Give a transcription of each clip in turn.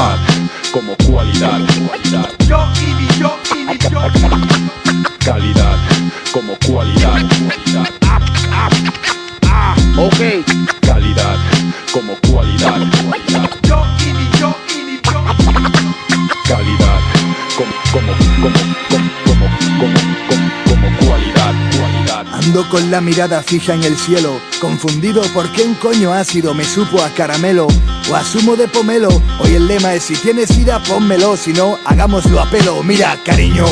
Calidad como cualidad. Calidad como cualidad. Ok. Calidad como cualidad. Calidad como cualidad. Ando con la mirada fija en el cielo, confundido por qué un coño ácido me supo a caramelo o a zumo de pomelo. Hoy el lema es: si tienes ira, pónmelo, si no, hagámoslo a pelo. Mira, cariño,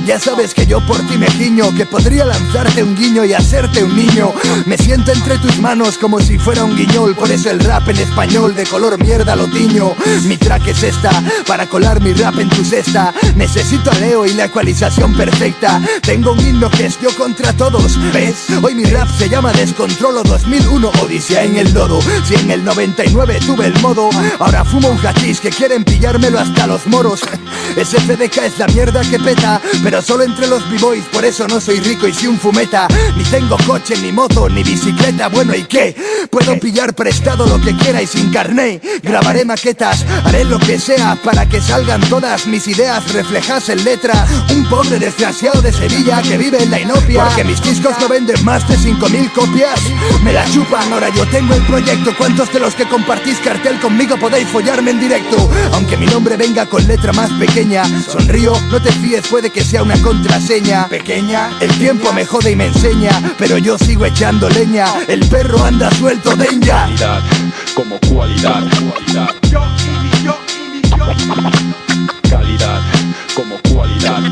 ya sabes que yo por ti me giño, que podría lanzarte un guiño y hacerte un niño. Me siento entre tus manos como si fuera un guiñol, por eso el rap en español de color mierda lo tiño. Mi track es esta, para colar mi rap en tu cesta. Necesito a Leo y la ecualización perfecta. Tengo un himno que es yo contra todos, ¿ves? Hoy mi rap se llama Descontrolo 2001, Odisea en el lodo. Si en el 99 tuve el modo, ahora fumo un hachís que quieren pillármelo hasta los moros. Ese FDK es la mierda que peta, pero solo entre los b-boys, por eso no soy rico y sí un fumeta. Ni tengo coche, ni moto, ni bicicleta, bueno ¿y qué? Puedo pillar prestado lo que quiera y sin carné. Grabaré maquetas, haré lo que sea para que salgan todas mis ideas reflejadas en letra. Un pobre desgraciado de Sevilla que vive en la inopia, porque mis discos no venden más de 5000 copias. Me la chupan, ahora yo tengo el proyecto. ¿Cuántos de los que compartís cartel conmigo podéis follarme en directo? Aunque mi nombre venga con letra más pequeña, sonrío, no te fíes, puede que sea una contraseña pequeña. El tiempo me jode y me enseña, pero yo sigo echando leña. El perro anda suelto, denja. Calidad como cualidad. Calidad como cualidad.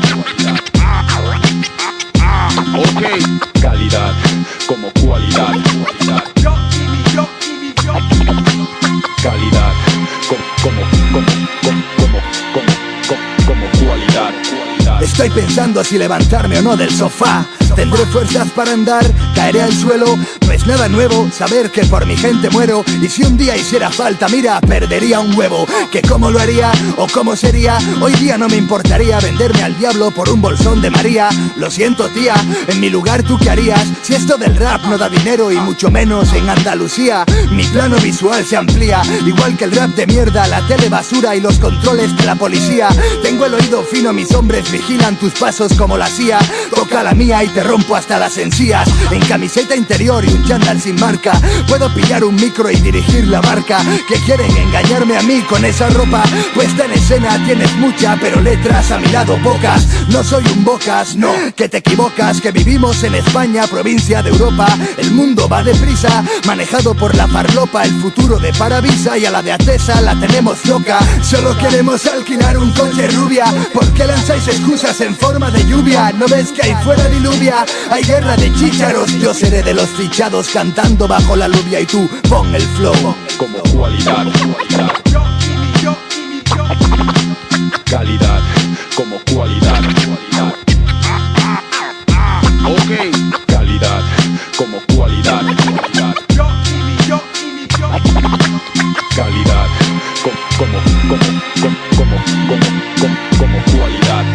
Ok. Calidad como cualidad. Calidad como cualidad. Estoy pensando si levantarme o no del sofá. Tendré fuerzas para andar, caeré al suelo. No es nada nuevo saber que por mi gente muero. Y si un día hiciera falta, mira, perdería un huevo. Que cómo lo haría o cómo sería. Hoy día no me importaría venderme al diablo por un bolsón de María. Lo siento tía, en mi lugar tú qué harías. Si esto del rap no da dinero y mucho menos en Andalucía. Mi plano visual se amplía, igual que el rap de mierda, la tele basura y los controles de la policía. Tengo el oído fino, mis hombres vigilan tus pasos como la CIA. Toca la mía y te rompo hasta las encías. En camiseta interior y un chándal sin marca, puedo pillar un micro y dirigir la barca. Que quieren engañarme a mí con esa ropa puesta en escena, tienes mucha, pero letras a mi lado pocas. No soy un bocas, no, que te equivocas. Que vivimos en España, provincia de Europa. El mundo va deprisa, manejado por la farlopa. El futuro de Paravisa y a la de Atesa la tenemos loca. Solo queremos alquilar un coche rubia. ¿Por qué lanzáis excusas en forma de lluvia? ¿No ves que ahí fuera diluvia? Hay guerra de chícharos, yo seré de los fichados cantando bajo la lluvia y tú pon el flow como cualidad. Calidad como cualidad. Ok. Calidad como cualidad. Calidad como cualidad.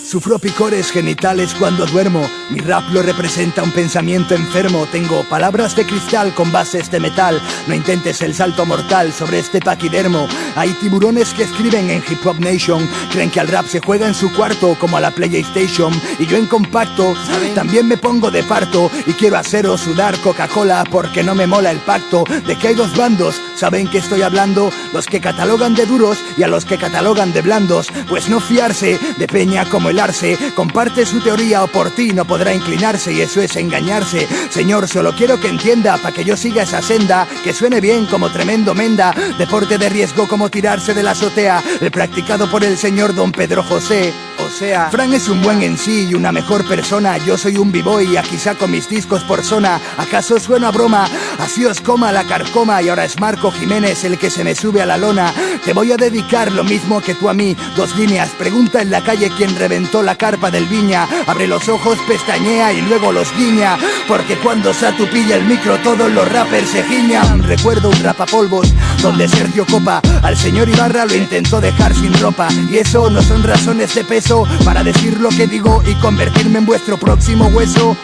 Sufro picores genitales cuando duermo. Mi rap lo representa un pensamiento enfermo. Tengo palabras de cristal con bases de metal. No intentes el salto mortal sobre este paquidermo. Hay tiburones que escriben en Hip Hop Nation. Creen que al rap se juega en su cuarto como a la PlayStation. Y yo en compacto también me pongo de parto. Y quiero haceros sudar Coca-Cola porque no me mola el pacto de que hay dos bandos. ¿Saben qué estoy hablando? Los que catalogan de duros y a los que catalogan de blandos. Pues no fiarse de peña como el Arce. Comparte su teoría o por ti no podrá inclinarse, y eso es engañarse. Señor, solo quiero que entienda pa' que yo siga esa senda, que suene bien como tremendo menda. Deporte de riesgo como tirarse de la azotea, el practicado por el señor Don Pedro José. O sea, Fran es un buen en sí y una mejor persona. Yo soy un b-boy y aquí saco mis discos por zona. ¿Acaso suena a broma? Así os coma la carcoma. Y ahora es Marco Jiménez el que se me sube a la lona. Te voy a dedicar lo mismo que tú a mí. 2 líneas, pregunta en la calle quién reventó la carpa del Viña. Abre los ojos, pestañea y luego los guiña, porque cuando Satu pilla el micro todos los rappers se giñan. Recuerdo un rapapolvos donde Sergio Copa al señor Ibarra lo intentó dejar sin ropa. Y eso no son razones de peso para decir lo que digo y convertirme en vuestro próximo hueso.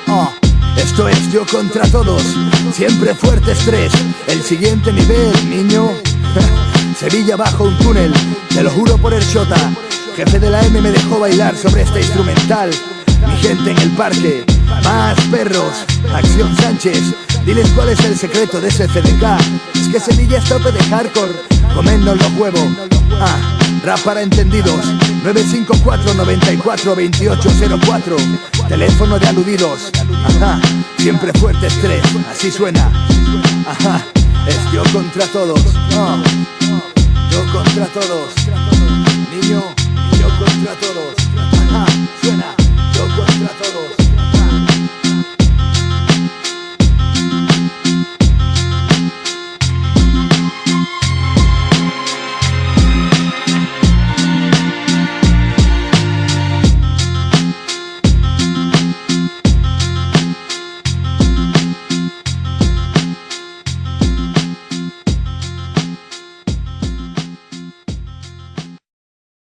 Esto es yo contra todos, siempre fuerte estrés. El siguiente nivel, niño. Sevilla bajo un túnel, te lo juro por el Shota. Jefe de la M me dejó bailar sobre este instrumental. Mi gente en el parque, más perros, Acción Sánchez. Diles cuál es el secreto de ese CDK. Es que Sevilla es tope de hardcore, comernos los huevos. Rap para entendidos, 954-94-2804. Teléfono de aludidos. Siempre fuerte estrés, así suena. Es yo contra todos. Yo contra todos.